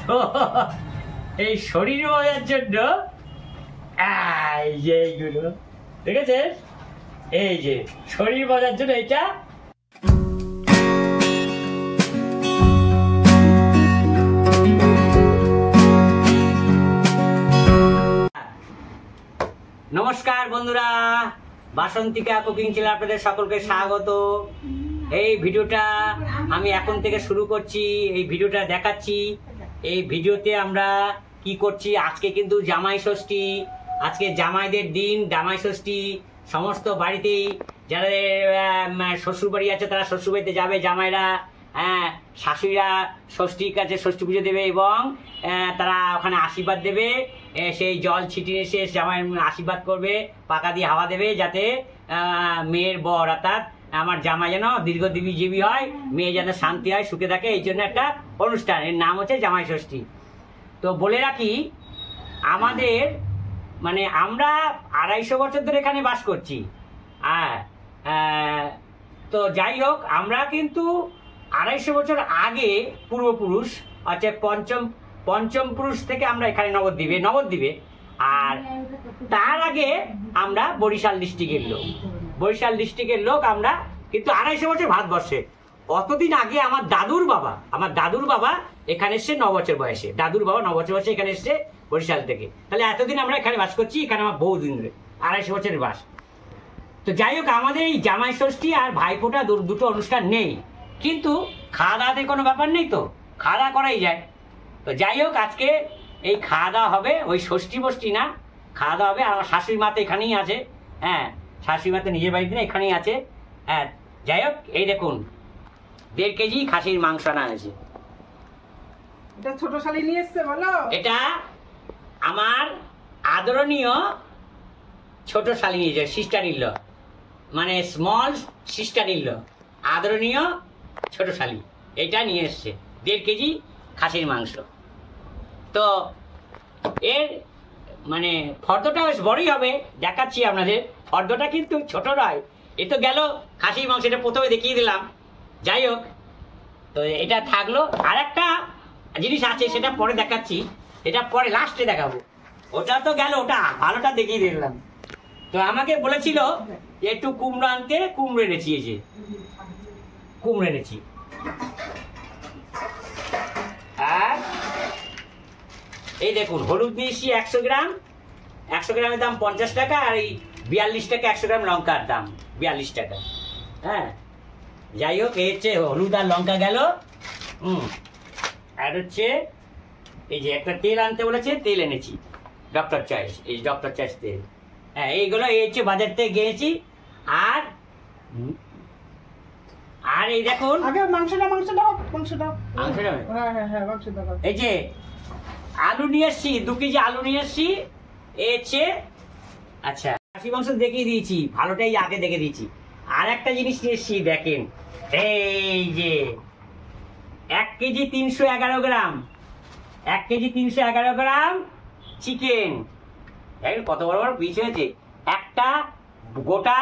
তো এই শরীর মজার জন্য এই যে এইগুলো ঠিক আছে, এই যে শরীর মজার জন্য এটা। নমস্কার বন্ধুরা, বাসন্তিকা কুকিং চ্যানেলে আপনাদের সকলকে স্বাগত। এই ভিডিওটা আমি এখন থেকে শুরু করছি, এই ভিডিওটা দেখাচ্ছি। এই ভিডিওতে আমরা কি করছি, আজকে কিন্তু জামাই ষষ্ঠী, আজকে জামাইদের দিন, জামাই ষষ্ঠী। সমস্ত বাড়িতেই যারা শ্বশুর বাড়ি আছে তারা শ্বশুর বাড়িতে যাবে জামাইরা, শাশুড়িরা ষষ্ঠীর কাছে ষষ্ঠী পুজো দেবে এবং তারা ওখানে আশীর্বাদ দেবে। সেই জল ছিটিয়ে এসে জামাই আশীর্বাদ করবে, পাকা দিয়ে হাওয়া দেবে, যাতে মেয়ের বর অর্থাৎ আমার জামাই যেন দীর্ঘজীবী হয়, মেয়ে যেন শান্তি হয়, সুখে থাকে। এই জন্য একটা অনুষ্ঠান, এর নাম হচ্ছে জামাই ষষ্ঠী। তো বলে রাখি, আমাদের মানে আমরা 250 বছর ধরে এখানে বাস করছি। তো যাই হোক, আমরা কিন্তু 250 বছর আগে পূর্বপুরুষ আচ্ছা পঞ্চম পুরুষ থেকে আমরা এখানে নবদ্বীপে, আর তার আগে আমরা বরিশাল ডিস্ট্রিক্টের লোক আমরা, কিন্তু 250 বছর ভারতবর্ষে। অতদিন আগে আমার দাদুর বাবা এখানে এসছে 9 বছর বয়সে, দাদুর বাবা 9 বছর বয়সে এখানে এসছে বরিশাল থেকে। তাহলে এতদিন আমরা এখানে বাস করছি, এখানে আমার বহুদিন ধরে 250 বছরের বাস। তো যাই হোক, আমাদের এই জামাই ষষ্ঠী আর ভাইফোঁটা দুটো অনুষ্ঠান নেই, কিন্তু খাওয়া দাওয়াতে কোনো ব্যাপার নেই, তো খাওয়া দাওয়া করাই যায়। তো যাই হোক, আজকে এই খাওয়া দাওয়া হবে, ওই ষষ্ঠী বষ্ঠী না, খাওয়া দাওয়া হবে। আর আমার শাশুড়ি মা তো এখানেই আছে, শাশুড়ি মা তো নিজের বাড়িতে না, এখানেই আছে। যাই হোক, এই দেখুন 1.5 কেজি খাসির মাংস আনা হয়েছে। এটা ছোট শালি নিয়ে এসেছে বলো? এটা আমার আদরণীয় ছোট শালি নিয়েছে, সিস্টার ইন ল, মানে স্মল সিস্টার ইন ল, আদরণীয় ছোট শালি। এটা নিয়ে এসছে 1.5 কেজি খাসির মাংস। তো এর মানে ফর্দটা বেশ বড়ই হবে, দেখাচ্ছি আপনাদের। ফর্দটা কিন্তু ছোট নয়। এ তো গেল খাসির মাংস, এটা প্রথমে দেখিয়ে দিলাম। যাই হোক, তো এটা থাকলো। আর একটা জিনিস আছে, সেটা পরে দেখাচ্ছি, এটা পরে লাস্টে দেখাবো। ওটা তো গেল, ওটা ভালোটা দেখিয়ে দিলাম। তো আমাকে বলেছিল যে একটু কুমড়ো আনতে, কুমড়ো এনেছি, এই যে কুমড়ো এনেছি। আর এই দেখুন হলুদ নিয়েছি 100 গ্রাম, 100 গ্রামের দাম 50 টাকা। আর এই 42 টাকা 100 গ্রাম লঙ্কার দাম 42 টাকা। যাই হোক, এই হচ্ছে হলুদ আর লঙ্কা গেল। আর হচ্ছে এই যে একটা তেল আনতে বলেছে, তেল এনেছি ডক্টর চয়েস, এই ডক্টর চয়েস তেল। এইগুলো এই হচ্ছে বাজার থেকে গিয়েছি। আর এই দেখুন মাংসটা এই যে আলু নিয়ে এসছি, 2 কেজি আলু নিয়ে এসছি। আচ্ছা, খাসি মাংস দেখিয়ে দিয়েছি, ভালোটাই আগে দেখে দিয়েছি। আর একটা জিনিস নিয়ে এসছি, দেখেন, এই যে 1 কেজি 311 গ্রাম, 1 কেজি 311 গ্রাম চিকেন। কত বড় বড় পিস হয়েছে। একটা গোটা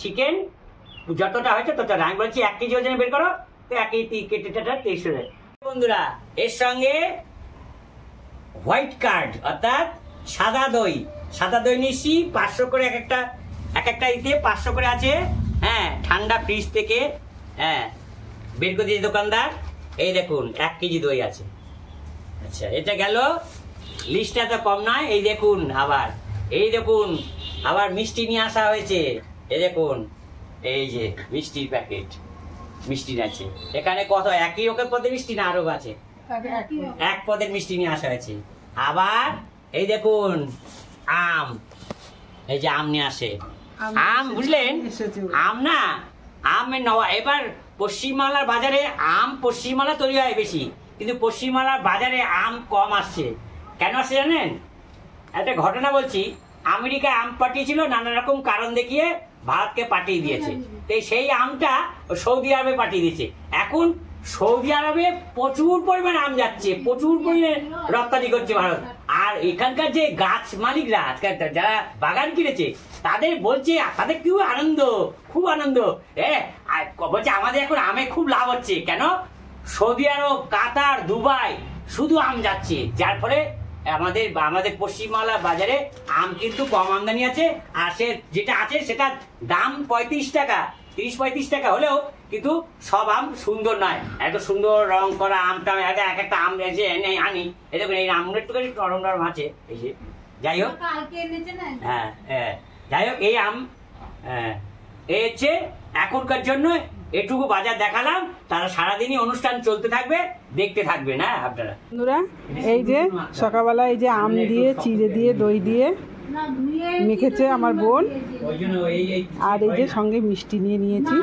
চিকেন যতটা হয়েছে ততটা। আমি বলছি 1 কেজি ওজনে বের করো, তো 1 কেজি কেটেটা 2300। বন্ধুরা, এর সঙ্গে হোয়াইট কার্ড অর্থাৎ সাদা দই নিচ্ছি 500 করে, এক একটা ইতে 500 করে আছে। ঠান্ডা ফ্রিজ থেকে বের করে দিয়েছে দোকানদার। এই দেখুন 1 কেজি দই আছে। আচ্ছা, এটা গেল। লিস্টটা তো কম নয়। এই দেখুন আবার মিষ্টি নিয়ে আসা হয়েছে। এই দেখুন, এই যে মিষ্টির প্যাকেট, মিষ্টি আছে এখানে। কত একই রকম পদের মিষ্টি না আরো আছে? 1 পদের মিষ্টি নিয়ে আসা হয়েছে। আবার এই দেখুন আম, এই যে আম নিয়ে আসে। আম বুঝলেন, আম না, এবার পশ্চিমবাংলার বাজারে আম পশ্চিমবাংলা তৈরি হয় বেশি, কিন্তু পশ্চিমবাংলার বাজারে আম কম আসছে। কেন আসছে জানেন? একটা ঘটনা বলছি। আমেরিকায় আম পাঠিয়েছিল, নানা রকম কারণ দেখিয়ে ভারতকে পাঠিয়ে দিয়েছে। তো সেই আমটা সৌদি আরবে পাঠিয়ে দিয়েছে। এখন সৌদি আরবে প্রচুর পরিমাণে আম যাচ্ছে, প্রচুর পরিমাণে রপ্তানি করছে ভারত। আর এখানকার যে গাছ মালিকরা, যারা বাগান কিনেছে, তাদের বলছে, তাদের খুব আনন্দ। বলছে আমাদের এখন আমে খুব লাভ হচ্ছে। কেন? সৌদি আরব, কাতার, দুবাই শুধু আম যাচ্ছে, যার ফলে আমাদের আমাদের পশ্চিমবাংলা বাজারে আম কিন্তু কম আমদানি আছে। আর সে যেটা আছে সেটার দাম 35 টাকা, 30-35 টাকা হলেও কিন্তু সব আম সুন্দর নয়। এত সুন্দর রং করা আমটা এক একটা আম এসে আনি, এই দেখুন এই আমগুলো একটু নরম নরম আছে এই যে। যাই হোক, হ্যাঁ হ্যাঁ, যাই হোক এই আম এই হচ্ছে এখনকার জন্য এটুকু বাজার দেখালাম। তারা সারাদিনই অনুষ্ঠান চলতে থাকবে, দেখতে থাকবে না আপনারা। বন্ধুরা এই যে সকালবেলা এই যে আম দিয়ে চিড়ে দিয়ে দই দিয়ে মেখেছে আমার বোন, আর এই যে সঙ্গে মিষ্টি নিয়ে নিয়েছি।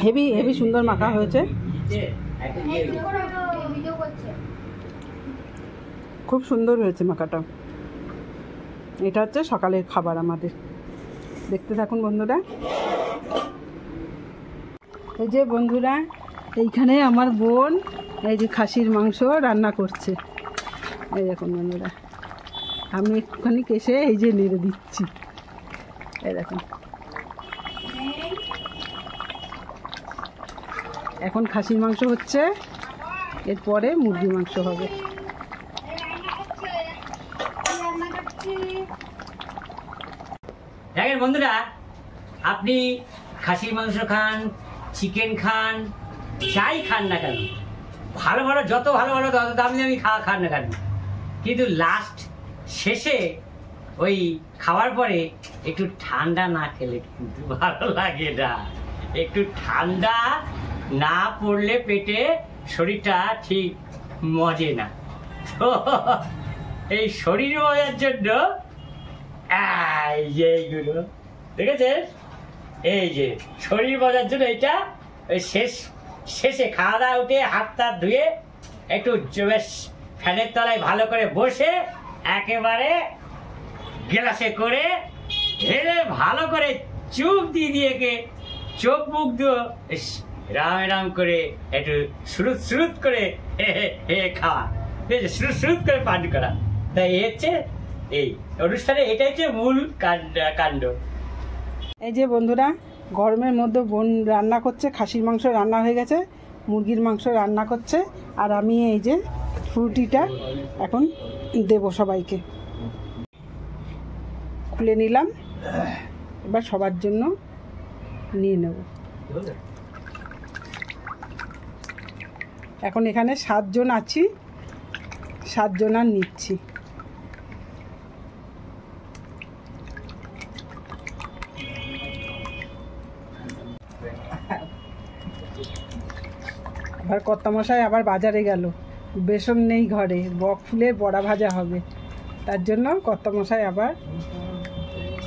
হেভি হেভি সুন্দর মাখা হয়েছে, খুব সুন্দর হয়েছে মাখাটা। এটা হচ্ছে সকালের খাবার আমাদের, দেখতে থাকুন বন্ধুরা। এই যে বন্ধুরা এইখানে আমার বোন এই যে খাসির মাংস রান্না করছে, এই দেখুন বন্ধুরা। আমি একটুখানি কেসে এই যে নেড়ে দিচ্ছি, এই দেখুন। এখন খাসির মাংস হচ্ছে, এরপরে মুরগির মাংস হবে। দেখেন বন্ধুরা, আপনি খাসির মাংস খান, চিকেন খান, যাই খান না কেন, ভালো ভালো যত ভালো ভালো দামি দামি খান না কেন, কিন্তু লাস্ট শেষে ওই খাওয়ার পরে একটু ঠান্ডা না খেলে কিন্তু ভালো লাগে না। একটু ঠান্ডা না পড়লে পেটে শরীরটা ঠিক মজে না। তো এই শরীর মজার জন্য এই যে এইগুলো দেখেছেন, এই যে শরীর মজার জন্য এটা শেষে খাওয়া দাওয়া উঠে হাত টাত ধুয়ে একটু বেশ ফ্যানের তলায় ভালো করে বসে একেবারে গ্লাসে করে ঢেলে ভালো করে চুপ দিয়ে চোখ মুখ দিয়ে রাম করে একটু সুরুত করে খাওয়া, সুরুত করে পান করা। তাই এই হচ্ছে এই অনুষ্ঠানে এটা হচ্ছে মূল কাণ্ড। এই যে বন্ধুরা গরমের মধ্যে বোন রান্না করছে, খাসির মাংস রান্না হয়ে গেছে, মুরগির মাংস রান্না করছে, আর আমি এই যে ফ্রুটিটা এখন দেব সবাইকে। খুলে নিলাম, এবার সবার জন্য নিয়ে নেব। এখন এখানে 7 জন আছি, 7 জন আর নিচ্ছি। আবার কর্তামশাই আবার বাজারে গেল, বেসন নেই ঘরে, বক ফুলের বড়া ভাজা হবে, তার জন্য কর্তামশাই আবার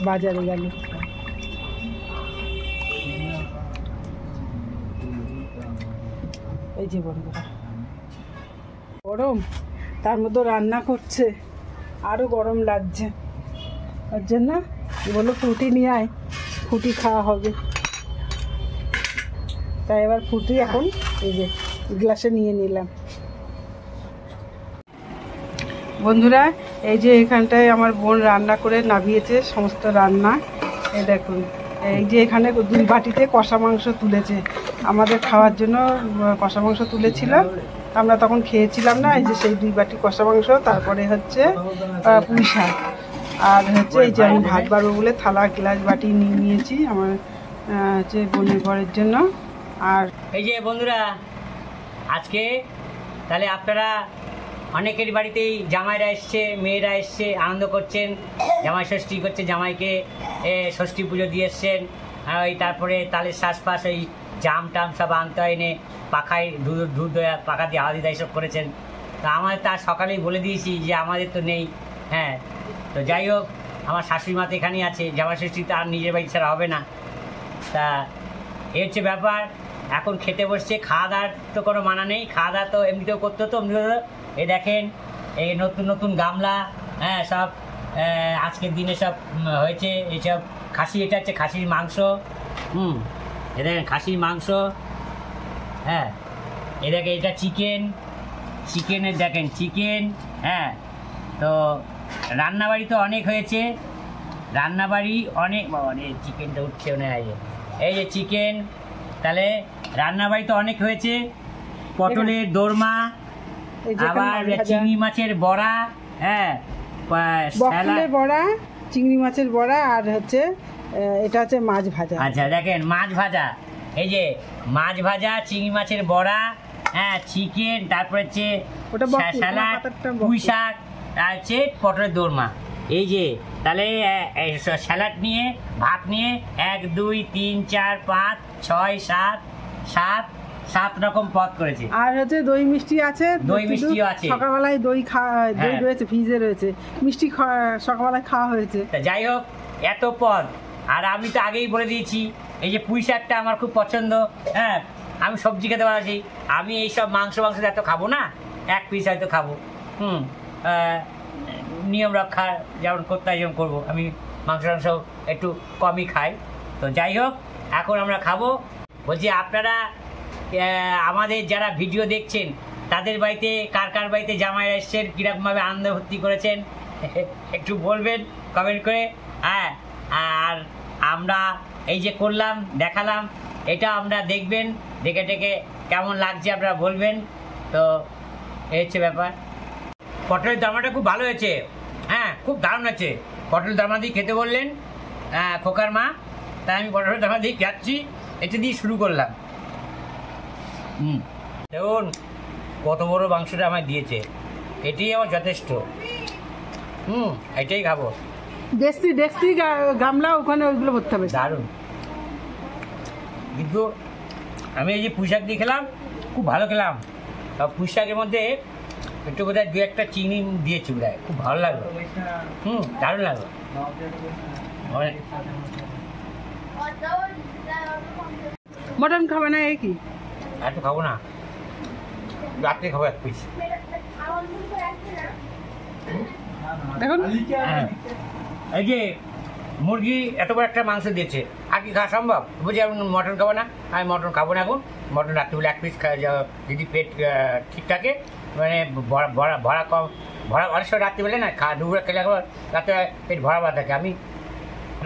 বাজারে গেল। এই যে বন্ধুরা গরম, তার মধ্যে রান্না করছে, আরও গরম লাগছে, তার জন্য বললো ফ্রুটি নিয়ে আয়, ফ্রুটি খাওয়া হবে। তাই এবার ফ্রুটি এখন এই যে গ্লাসে নিয়ে নিলাম। বন্ধুরা এই যে এখানটায় আমার বোন রান্না করে নামিয়েছে সমস্ত রান্না, এই দেখুন। এই যে এখানে 2 বাটিতে কষা মাংস তুলেছে, আমাদের খাওয়ার জন্য কষা মাংস তুলেছিল, আমরা তখন খেয়েছিলাম না। এই যে সেই 2 বাটি কষা মাংস, তারপরে হচ্ছে পুঁই শাক, আর হচ্ছে এই যে আমি ভাত বাড়বো বলে থালা গ্লাস বাটি নিয়ে নিয়েছি আমার হচ্ছে বোনের ঘরের জন্য। আর এই যে বন্ধুরা আজকে তাহলে আপনারা অনেকের বাড়িতেই জামাইরা এসছে, মেয়েরা এসছে, আনন্দ করছেন, জামাই ষষ্ঠী করছে, জামাইকে ষষ্ঠী পুজো দিয়ে এসছেন। ওই তারপরে তালের শ্বাসপাস ওই জাম টাম সব আনতে এনে পাখায় দুধ পাখা দিয়ে হাওয়া দিয়ে এইসব করেছেন। তা আমাদের তার সকালেই বলে দিয়েছি যে আমাদের তো নেই। হ্যাঁ, তো যাই হোক আমার শাশুড়ি মা তো এখানেই আছে, জামাই ষষ্ঠী তো আর নিজের বাড়ি ছাড়া হবে না। তা এই হচ্ছে ব্যাপার। এখন খেতে বসছে, খাওয়া দাওয়ার তো কোনো মানা নেই, খাওয়া দাওয়া তো এমনিতেও করতে হতো। এই দেখেন এই নতুন নতুন গামলা, হ্যাঁ সব আজকের দিনে সব হয়েছে এইসব খাসি। এটা হচ্ছে খাসির মাংস, এ দেখেন খাসির মাংস। হ্যাঁ এ দেখেন এটা চিকেনের দেখেন চিকেন। হ্যাঁ তো রান্নাবাড়ি তো অনেক হয়েছে, রান্নাবাড়ি অনেক চিকেনটা উঠছে না। এই যে চিকেন, তাহলে রান্নাবাড়ি তো অনেক হয়েছে। পটলের দোরমা, এই যে আবার চিংড়ি মাছের বড়া, হ্যাঁ, বকুলের বড়া, চিংড়ি মাছের বড়া, আর হচ্ছে এটা হচ্ছে মাছ ভাজা। আচ্ছা দেখেন মাছ ভাজা, এই যে মাছ ভাজা, চিংড়ি মাছের বড়া, হ্যাঁ, চিকেন, তারপরে হচ্ছে স্যালাড, পুঁই শাক, আর হচ্ছে পটলের দোরমা। এই যে তাহলে স্যালাড নিয়ে ভাত নিয়ে 1 2 3 4 5 6 7 7 রকম পদ করেছে। আর হচ্ছে দই মিষ্টি আছে, দই মিষ্টিও আছে। সকালবেলায় দই রয়েছে, ফ্রিজে রয়েছে, মিষ্টি সকালবেলায় খাওয়া হয়েছে। যাই হোক, এত পদ। আর আমি তো আগেই বলে দিয়েছি, এই যে পুঁই শাকটা আমার খুব পছন্দ, হ্যাঁ, আমি সবজি খেতে পারছি। আমি এইসব মাংস এত খাবো না, 1 পিস হয়তো খাবো। নিয়ম রক্ষা যেমন করতে হয় যেমন করবো, আমি মাংস একটু কমই খাই। তো যাই হোক, এখন আমরা খাবো। বলছি আপনারা আমাদের যারা ভিডিও দেখছেন তাদের বাড়িতে কার বাড়িতে জামাইরা এসছেন, কীরকমভাবে আনন্দ ভর্তি করেছেন একটু বলবেন কমেন্ট করে। হ্যাঁ, আর আমরা এই যে করলাম, দেখালাম, এটা আমরা দেখবেন, দেখে কেমন লাগছে আপনারা বলবেন। তো এই হচ্ছে ব্যাপার। পটলের দরমাটা খুব ভালো হয়েছে, হ্যাঁ, খুব দারুণ আছে। পটলের দরমা দিয়ে খেতে বললেন খোকার মা, তাই আমি পটলের দরমা দিয়ে খাচ্ছি, এটা দিয়ে শুরু করলাম। দেখুন কত বড় মাংসটা আমায় দিয়েছে, এটাই আমার যথেষ্ট। এটাই খাবো। দেখছি গামলা ওখানে ওইগুলো ভরতে হবে। দারুণ। কিন্তু আমি এই যে পুঁই শাক দিয়ে খেলাম, খুব ভালো খেলাম। পুঁই শাকের মধ্যে একটু বোধহয় 2-1টা চিনি দিয়েছি বোধহয়, খুব ভালো লাগলো। দারুণ লাগলো। মটন খাবে না? এই কি এত খাবো না, রাত্রে খাবো 1 পিস। দেখুন এই যে মুরগি এত বড় একটা মাংস দিয়েছে, আর কি খাওয়া সম্ভব? বুঝি আমি মটন খাবো না, আমি মটন খাবো না এখন। মটন রাত্রিবেলা 1 পিস খাওয়া যাওয়া, যদি পেট ঠিক থাকে, মানে ভরা কম, ভরা অনেক সময় রাত্রিবেলা না দুপুরে খেলে রাত্রে পেট ভরা ভরা থাকে। আমি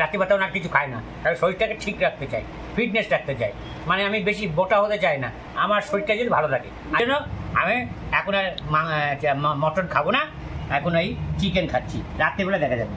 রাত্রিবেলাও না কিছু খাই না, কারণ শরীরটাকে ঠিক রাখতে চাই, ফিটনেস রাখতে চাই, মানে আমি বেশি মোটা হতে চাই না, আমার শরীরটা যদি ভালো থাকে। এই জন্য আমি এখন আর মটন খাবো না, এখন ওই চিকেন খাচ্ছি, রাত্রিবেলা দেখা যাবে।